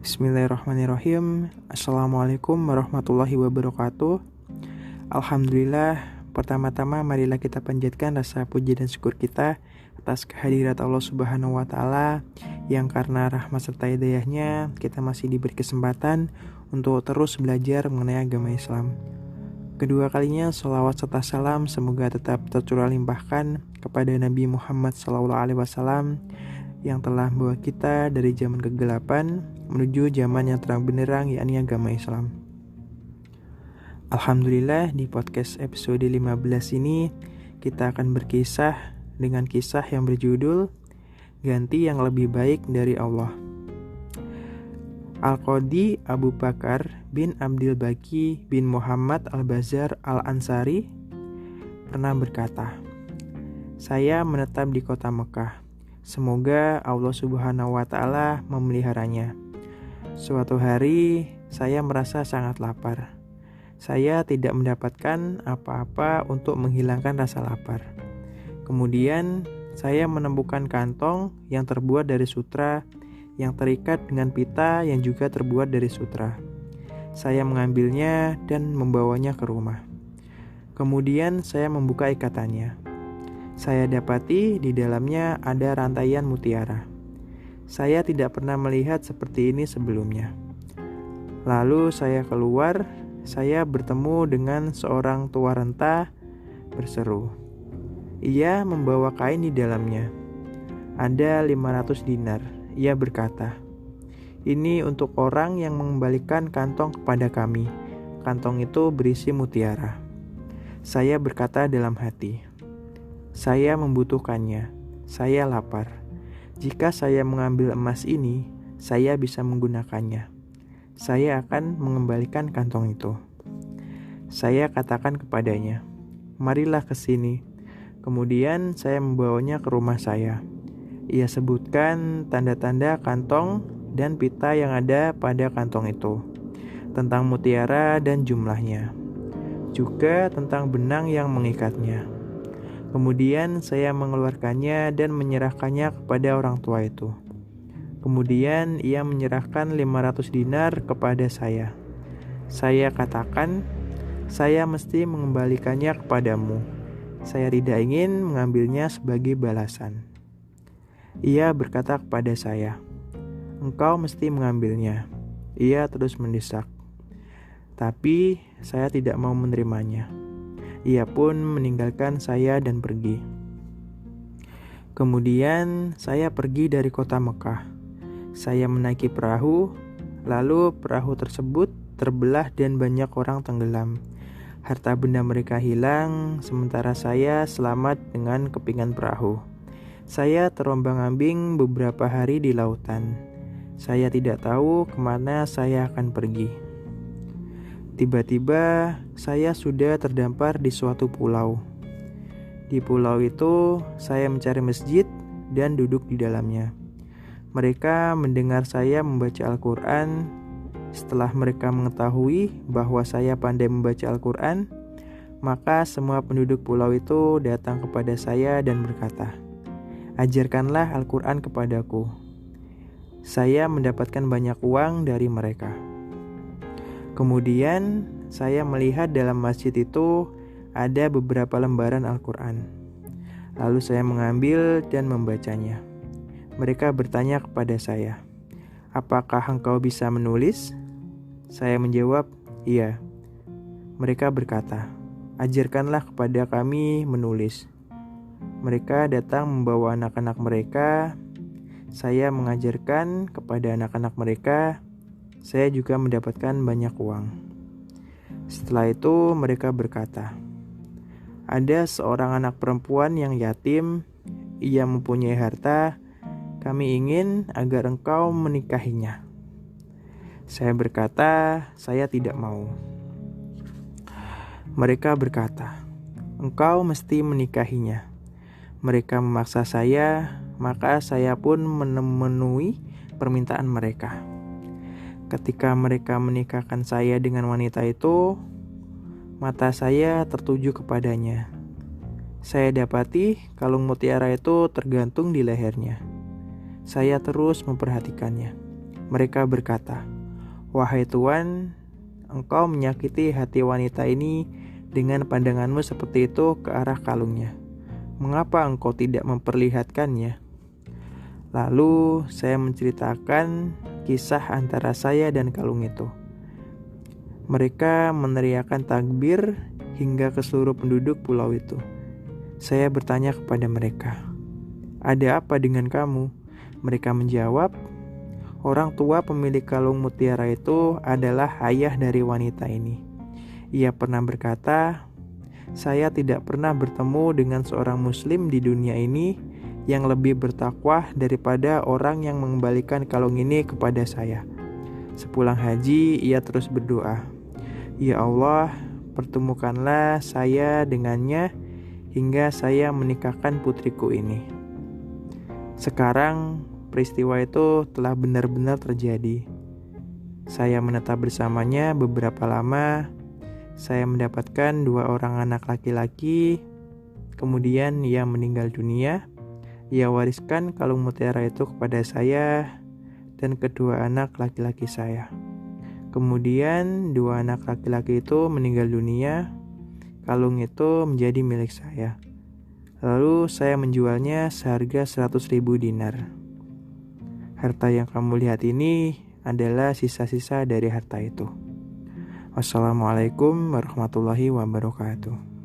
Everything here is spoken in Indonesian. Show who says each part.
Speaker 1: Bismillahirrahmanirrahim. Assalamualaikum warahmatullahi wabarakatuh. Alhamdulillah, pertama-tama marilah kita panjatkan rasa puji dan syukur kita atas kehadirat Allah Subhanahu wa Ta'ala, yang karena rahmat serta hidayahnya kita masih diberi kesempatan untuk terus belajar mengenai agama Islam. Kedua kalinya sholawat serta salam semoga tetap tercurah limpahkan kepada Nabi Muhammad SAW yang telah membawa kita dari zaman kegelapan menuju zaman yang terang benderang, yakni agama Islam. Alhamdulillah, di podcast episode 15 ini kita akan berkisah dengan kisah yang berjudul Ganti yang Lebih Baik dari Allah. Al-Qadhi Abu Bakar bin Abdil Baqi bin Muhammad Al-Bazar Al-Ansari pernah berkata, "Saya menetap di kota Mekah. Semoga Allah Subhanahu wa Ta'ala memeliharanya. Suatu hari saya merasa sangat lapar. Saya tidak mendapatkan apa-apa untuk menghilangkan rasa lapar. Kemudian saya menemukan kantong yang terbuat dari sutra yang terikat dengan pita yang juga terbuat dari sutra. Saya mengambilnya dan membawanya ke rumah. Kemudian saya membuka ikatannya. Saya dapati di dalamnya ada rantaian mutiara. Saya tidak pernah melihat seperti ini sebelumnya. Lalu saya keluar, saya bertemu dengan seorang tua renta berseru. Ia membawa kain di dalamnya. Ada 500 dinar. Ia berkata, 'Ini untuk orang yang mengembalikan kantong kepada kami. Kantong itu berisi mutiara.' Saya berkata dalam hati, 'Saya membutuhkannya. Saya lapar. Jika saya mengambil emas ini, saya bisa menggunakannya. Saya akan mengembalikan kantong itu.' Saya katakan kepadanya, 'Marilah ke sini.' Kemudian saya membawanya ke rumah saya. Ia sebutkan tanda-tanda kantong dan pita yang ada pada kantong itu, tentang mutiara dan jumlahnya, juga tentang benang yang mengikatnya. Kemudian saya mengeluarkannya dan menyerahkannya kepada orang tua itu. Kemudian ia menyerahkan 500 dinar kepada saya. Saya katakan, 'Saya mesti mengembalikannya kepadamu. Saya tidak ingin mengambilnya sebagai balasan.' Ia berkata kepada saya, 'Engkau mesti mengambilnya.' Ia terus mendesak. Tapi saya tidak mau menerimanya. Ia pun meninggalkan saya dan pergi. Kemudian saya pergi dari kota Mekah. Saya menaiki perahu, lalu perahu tersebut terbelah dan banyak orang tenggelam. Harta benda mereka hilang, sementara saya selamat dengan kepingan perahu. Saya terombang-ambing beberapa hari di lautan. Saya tidak tahu kemana saya akan pergi. Tiba-tiba saya sudah terdampar di suatu pulau. Di pulau itu saya mencari masjid dan duduk di dalamnya. Mereka mendengar saya membaca Al-Quran. Setelah mereka mengetahui bahwa saya pandai membaca Al-Quran, maka semua penduduk pulau itu datang kepada saya dan berkata, 'Ajarkanlah Al-Quran kepadaku.' Saya mendapatkan banyak uang dari mereka. Kemudian saya melihat dalam masjid itu ada beberapa lembaran Al-Quran. Lalu saya mengambil dan membacanya. Mereka bertanya kepada saya, 'Apakah engkau bisa menulis?' Saya menjawab, 'Iya.' Mereka berkata, 'Ajarkanlah kepada kami menulis.' Mereka datang membawa anak-anak mereka. Saya mengajarkan kepada anak-anak mereka. Saya juga mendapatkan banyak uang. Setelah itu mereka berkata, 'Ada seorang anak perempuan yang yatim. Ia mempunyai harta. Kami ingin agar engkau menikahinya.' Saya berkata, 'Saya tidak mau.' Mereka berkata, 'Engkau mesti menikahinya.' Mereka memaksa saya, maka saya pun memenuhi permintaan mereka. Ketika mereka menikahkan saya dengan wanita itu, mata saya tertuju kepadanya. Saya dapati kalung mutiara itu tergantung di lehernya. Saya terus memperhatikannya. Mereka berkata, "Wahai Tuan, engkau menyakiti hati wanita ini dengan pandanganmu seperti itu ke arah kalungnya. Mengapa engkau tidak memperlihatkannya?" Lalu saya menceritakan kisah antara saya dan kalung itu. Mereka meneriakkan takbir hingga ke seluruh penduduk pulau itu. Saya bertanya kepada mereka, "Ada apa dengan kamu?" Mereka menjawab, "Orang tua pemilik kalung mutiara itu adalah ayah dari wanita ini. Ia pernah berkata, 'Saya tidak pernah bertemu dengan seorang muslim di dunia ini yang lebih bertakwa daripada orang yang mengembalikan kalung ini kepada saya.' Sepulang haji, ia terus berdoa, 'Ya Allah, pertemukanlah saya dengannya hingga saya menikahkan putriku ini.' Sekarang peristiwa itu telah benar-benar terjadi. Saya menetap bersamanya beberapa lama. Saya mendapatkan 2 orang anak laki-laki. Kemudian ia meninggal dunia. Ia wariskan kalung mutiara itu kepada saya dan kedua anak laki-laki saya. Kemudian 2 anak laki-laki itu meninggal dunia. Kalung itu menjadi milik saya. Lalu saya menjualnya seharga 100.000 dinar. Harta yang kamu lihat ini adalah sisa-sisa dari harta itu. Wassalamualaikum warahmatullahi wabarakatuh.